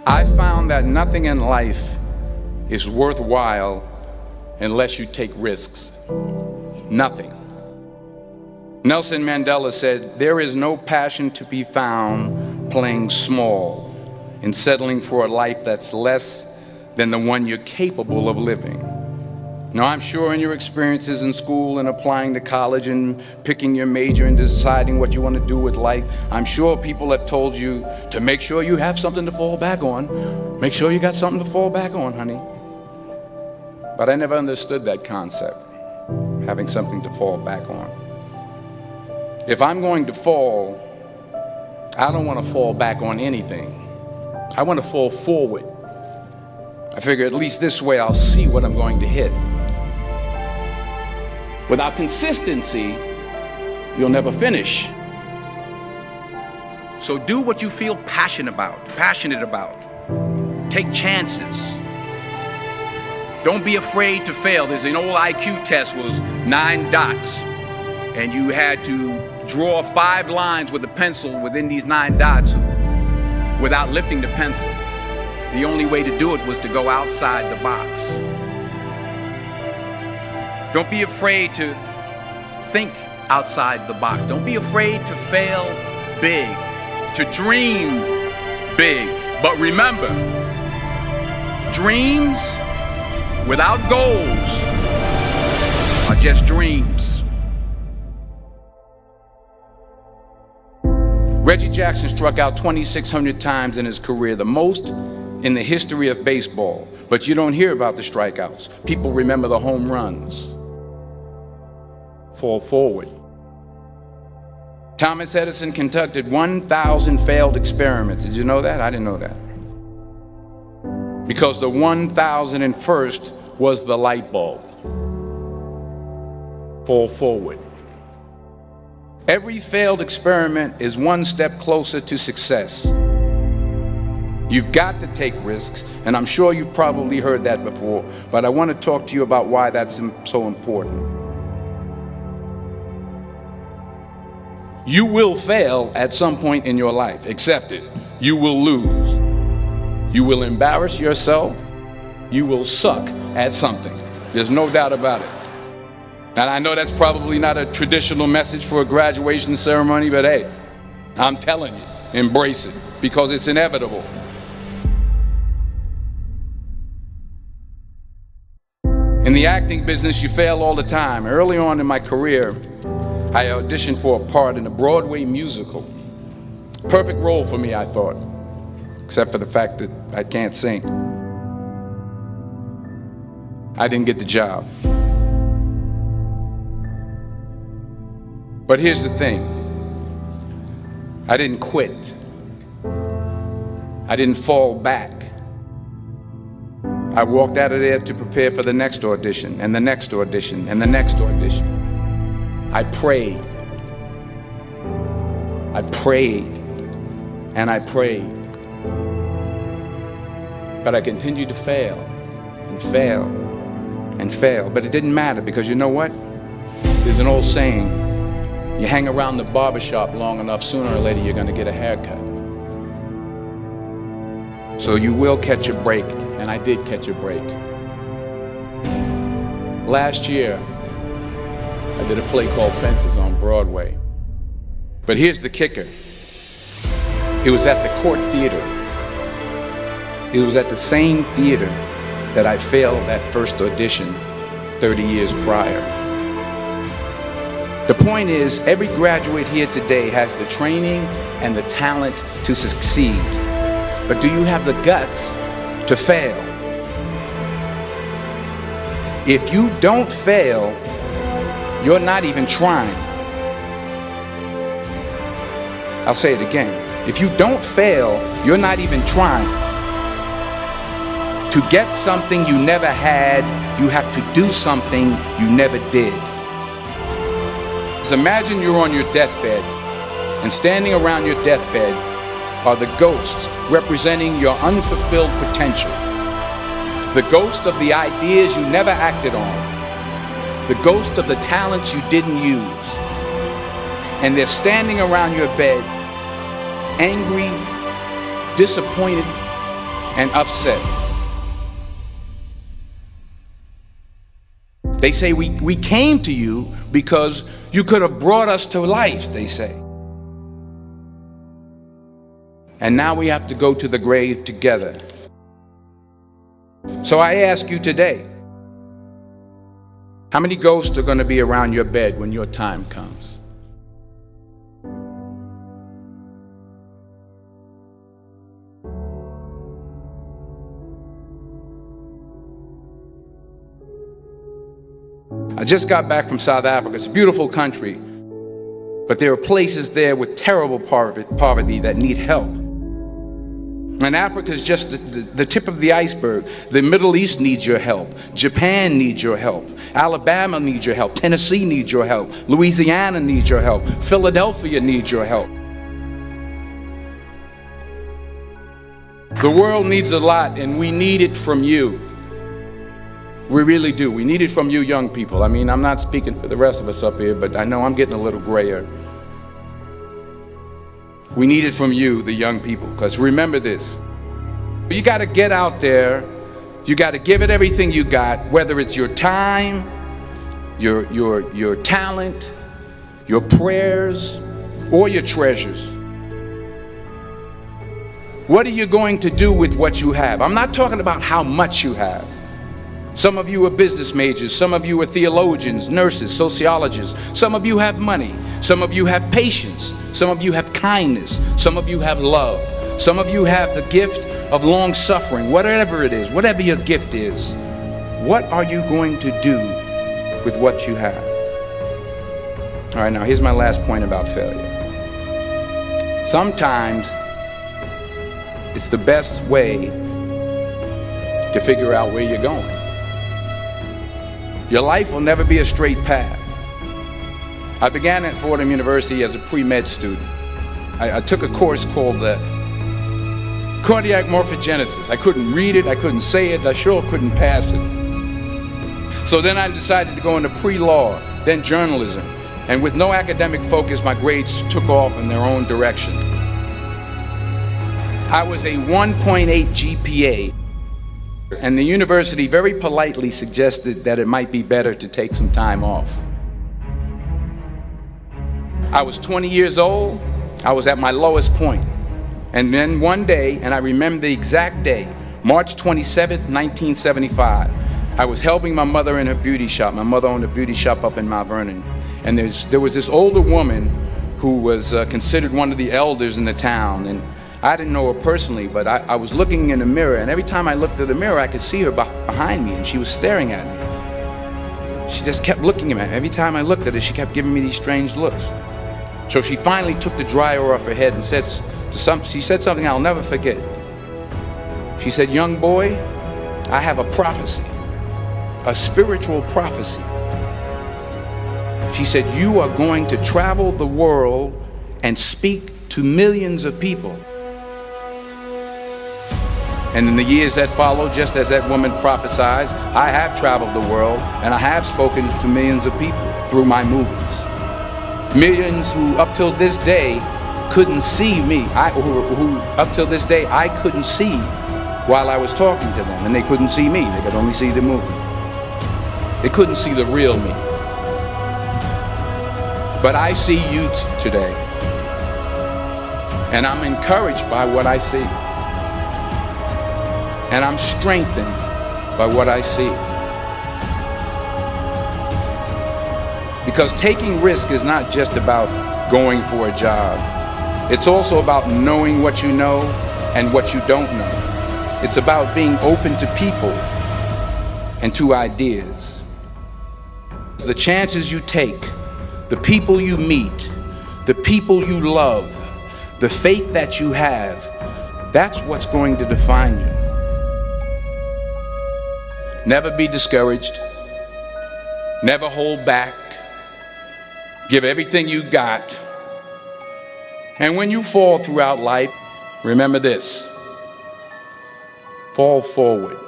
I found that nothing in life is worthwhile unless you take risks. Nothing. Nelson Mandela said, "There is no passion to be found playing small and settling for a life that's less than the one you're capable of living." Now, I'm sure in your experiences in school and applying to college and picking your major and deciding what you want to do with life, I'm sure people have told you to make sure you have something to fall back on. Make sure you got something to fall back on, honey. But I never understood that concept, having something to fall back on. If I'm going to fall, I don't want to fall back on anything. I want to fall forward. I figure at least this way I'll see what I'm going to hit. Without consistency, you'll never finish. So do what you feel passionate about. Take chances. Don't be afraid to fail. There's an old IQ test, was 9 dots, and you had to draw 5 lines with a pencil within these 9 dots without lifting the pencil. The only way to do it was to go outside the box. Don't be afraid to think outside the box. Don't be afraid to fail big, to dream big. But remember, dreams without goals are just dreams. Reggie Jackson struck out 2,600 times in his career, the most in the history of baseball. But you don't hear about the strikeouts. People remember the home runs. Fall forward. Thomas Edison conducted 1,000 failed experiments. Did you know that? I didn't know that. Because the 1,001st was the light bulb. Fall forward. Every failed experiment is one step closer to success. You've got to take risks, and I'm sure you've probably heard that before, but I want to talk to you about why that's so important. You will fail at some point in your life. Accept it. You will lose. You will embarrass yourself. You will suck at something. There's no doubt about it. And I know that's probably not a traditional message for a graduation ceremony, but hey, I'm telling you, embrace it, because it's inevitable. In the acting business, you fail all the time. Early on in my career, I auditioned for a part in a Broadway musical. Perfect role for me, I thought, except for the fact that I can't sing. I didn't get the job. But here's the thing. I didn't quit. I didn't fall back. I walked out of there to prepare for the next audition, and the next audition, and the next audition. I prayed. I prayed. And I prayed. But I continued to fail, and fail, and fail. But it didn't matter, because you know what? There's an old saying, you hang around the barbershop long enough, sooner or later you're gonna get a haircut. So you will catch a break, and I did catch a break. Last year, I did a play called Fences on Broadway. But here's the kicker. It was at the Court Theater. It was at the same theater that I failed that first audition 30 years prior. The point is, every graduate here today has the training and the talent to succeed. But do you have the guts to fail? If you don't fail, you're not even trying. I'll say it again. If you don't fail, you're not even trying. To get something you never had, you have to do something you never did. So imagine you're on your deathbed, and standing around your deathbed are the ghosts representing your unfulfilled potential. The ghost of the ideas you never acted on. The ghost of the talents you didn't use. And they're standing around your bed, angry, disappointed, and upset. They say we came to you because you could have brought us to life, they say. And now we have to go to the grave together. So I ask you today, how many ghosts are going to be around your bed when your time comes? I just got back from South Africa. It's a beautiful country, but there are places there with terrible poverty that need help. And Africa is just the tip of the iceberg. The Middle East needs your help. Japan needs your help. Alabama needs your help. Tennessee needs your help. Louisiana needs your help. Philadelphia needs your help. The world needs a lot, and we need it from you. We really do. We need it from you young people. I mean, I'm not speaking for the rest of us up here, but I know I'm getting a little grayer. We need it from you, the young people, because remember this. You got to get out there. You got to give it everything you got, whether it's your time, your talent, your prayers, or your treasures. What are you going to do with what you have? I'm not talking about how much you have. Some of you are business majors, some of you are theologians, nurses, sociologists. Some of you have money, some of you have patience, some of you have kindness, some of you have love, some of you have the gift of long suffering. Whatever it is, whatever your gift is, what are you going to do with what you have? All right, now here's my last point about failure. Sometimes it's the best way to figure out where you're going. Your life will never be a straight path. I began at Fordham University as a pre-med student. I took a course called cardiac morphogenesis. I couldn't read it, I couldn't say it, I sure couldn't pass it. So then I decided to go into pre-law, then journalism. And with no academic focus, my grades took off in their own direction. I was a 1.8 GPA. And the university very politely suggested that it might be better to take some time off. I was 20 years old. I was at my lowest point. And then one day, and I remember the exact day, March 27th, 1975, I was helping my mother in her beauty shop. My mother owned a beauty shop up in Mount Vernon. And there was this older woman who was considered one of the elders in the town. And I didn't know her personally, but I was looking in the mirror, and every time I looked at the mirror, I could see her behind me, and she was staring at me. She just kept looking at me. Every time I looked at her, she kept giving me these strange looks. So she finally took the dryer off her head and she said something I'll never forget. She said, "Young boy, I have a prophecy, a spiritual prophecy." She said, "You are going to travel the world and speak to millions of people." And in the years that followed, just as that woman prophesied, I have traveled the world and I have spoken to millions of people through my movies. Millions who up till this day couldn't see me, who up till this day I couldn't see while I was talking to them, and they couldn't see me, they could only see the movie. They couldn't see the real me. But I see you today, and I'm encouraged by what I see. And I'm strengthened by what I see. Because taking risk is not just about going for a job. It's also about knowing what you know and what you don't know. It's about being open to people and to ideas. The chances you take, the people you meet, the people you love, the faith that you have, that's what's going to define you. Never be discouraged. Never hold back. Give everything you got. And when you fall throughout life, remember this: fall forward.